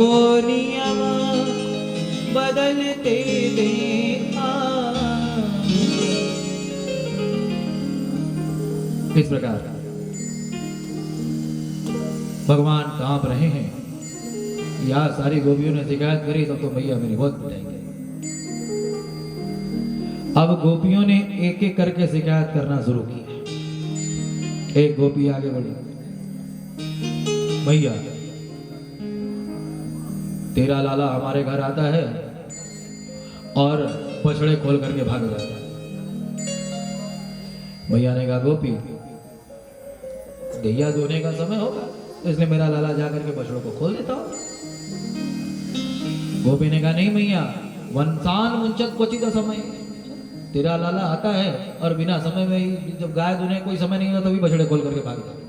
सबको नियम बदलते देखा। इस प्रकार भगवान कांप रहे हैं। यार सारी गोपियों ने शिकायत करी तो भैया मेरी बहुत पिटाएंगे। अब गोपियों ने एक एक करके शिकायत करना शुरू की। एक गोपी आगे बढ़ी, भैया तेरा लाला हमारे घर आता है और बछड़े खोल करके भाग जाता है। भैया ने कहा गोपी गैया धोने का समय होगा इसलिए मेरा लाला जाकर के बछड़ों को खोल देता हो। गोपी ने कहा नहीं भैया, वंशान मुंचत क्वचित समय, तेरा लाला आता है और बिना समय में ही, जब गाय धोने कोई समय नहीं होता तभी बछड़े खोल करके भाग जाते।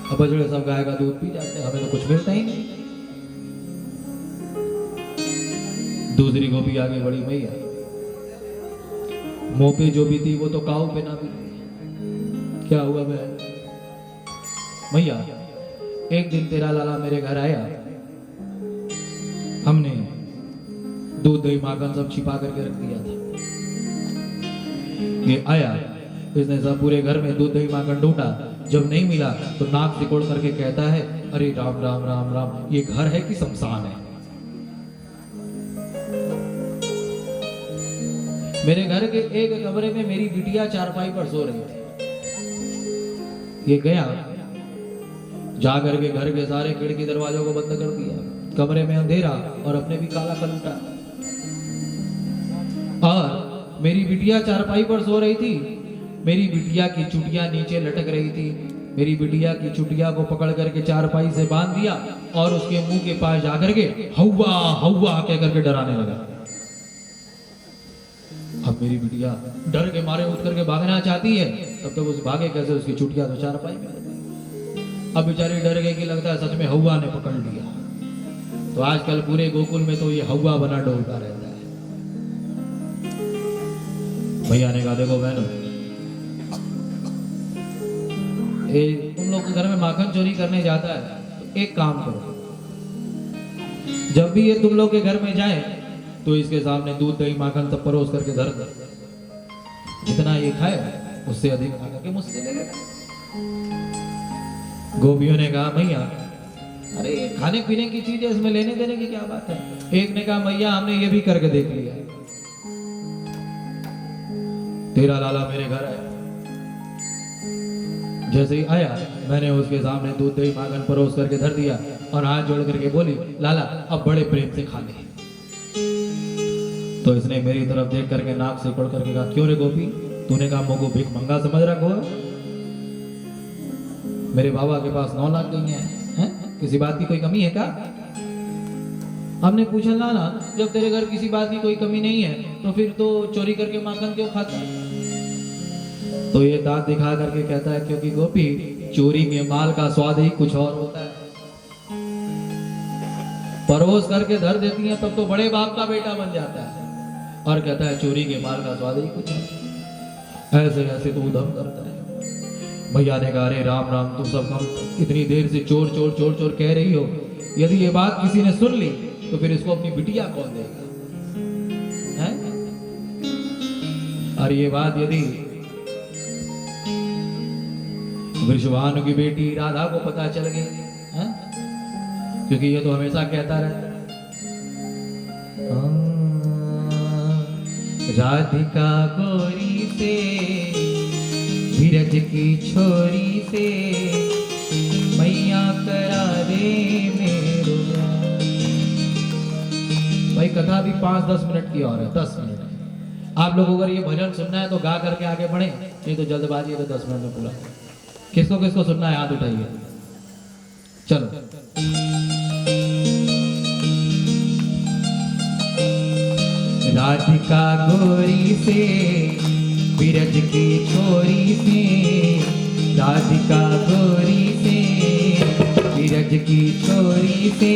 अब बछड़े सब गाय का दूध पी जाते हैं, हमें तो कुछ मिलता ही नहीं। दूसरी गोपी आगे बढ़ी, भैया मुंह पे जो भी थी वो तो काऊ पे ना भी थी। क्या हुआ भैया, एक दिन तेरा लाला मेरे घर आया, हमने दूध दही माखन सब छिपा करके रख दिया था। ये आया, इसने सब पूरे घर में दूध दही माखन ढूंढा, जब नहीं मिला तो नाक सिकोड़ करके कहता है अरे राम राम राम राम, ये घर है कि शमशान है। मेरे घर के एक कमरे में मेरी बिटिया चारपाई पर सो रही थी। ये गया, जाकर के घर के सारे खिड़की दरवाजों को बंद कर दिया, कमरे में अंधेरा और अपने भी काला कल उठा। और मेरी बिटिया चारपाई पर सो रही थी, मेरी बिटिया की चुटिया नीचे लटक रही थी। मेरी बिटिया की चुटिया को पकड़ करके चारपाई से बांध दिया और उसके मुंह के पास जाकर के हौवा हौवा कह करके डराने लगा। अब मेरी बिटिया डर के मारे उठ करके भागना चाहती है, तब तक उस भागे कैसे, उसकी चुटिया तो चारपाई में। अब बेचारी डर गई कि लगता है सच में हौवा ने पकड़ लिया। तो आजकल पूरे गोकुल में तो ये हौवा बना डोलता रहता है। भैया ने कहा देखो बहनों, तुम लोग घर में माखन चोरी करने जाता है तो एक काम करो, जब भी ये तुम लोग के घर में जाए तो इसके सामने दूध दही माखन सब परोस करके धर दो। जितना ये खाए उससे अधिक आकर के मुझसे ले लेना। गोपियों ने कहा भैया अरे ये खाने पीने की चीज है, इसमें लेने देने की क्या बात है। एक ने कहा भैया हमने ये भी करके देख लिया, तेरा लाला मेरे घर आया, जैसे ही आया मैंने उसके सामने दूध दही माखन परोस करके धर दिया और हाथ जोड़ करके बोली लाला अब बड़े प्रेम से खा ले। तो इसने मेरी तरफ देख करके नाक से पकड़ करके कहा क्यों रे गोपी, तूने कहा मुझको भीख मंगा समझ रखो है? मेरे बाबा के पास 9 लाख गई हैं, किसी बात की कोई कमी है क्या? हमने पूछा लाला जब तेरे घर किसी बात की कोई कमी नहीं है तो फिर तो चोरी करके माखन क्यों खाता है? तो ये दांत दिखा करके कहता है क्योंकि गोपी चोरी के माल का स्वाद ही कुछ और होता है। परोस करके धर देती है तब तो बड़े बाप का बेटा बन जाता है, और कहता है चोरी के माल का स्वाद ही कुछ और। ऐसे ऐसे तो उधम करता है। भैया ने कहा अरे राम राम, तुम सब हम इतनी देर से चोर चोर चोर चोर कह रही हो, यदि ये बात किसी ने सुन ली तो फिर इसको अपनी बिटिया कौन देगा? है? और ये बात यदि वृषभानु की बेटी राधा को पता चल गई, क्योंकि ये तो हमेशा कहता रहता राधिका गोरी से धीरज की छोरी से मैया करा दे मेरो। भाई कथा भी 5-10 मिनट की और है, 10 मिनट। आप लोग अगर ये भजन सुनना है तो गा करके आगे बढ़े, नहीं तो जल्दबाजी है तो 10 मिनट में पूरा। किसको किसको सुनना है हाथ उठाइए, चलो। राधिका गोरी से बिरज की छोरी से, राधिका गोरी से बिरज की छोरी से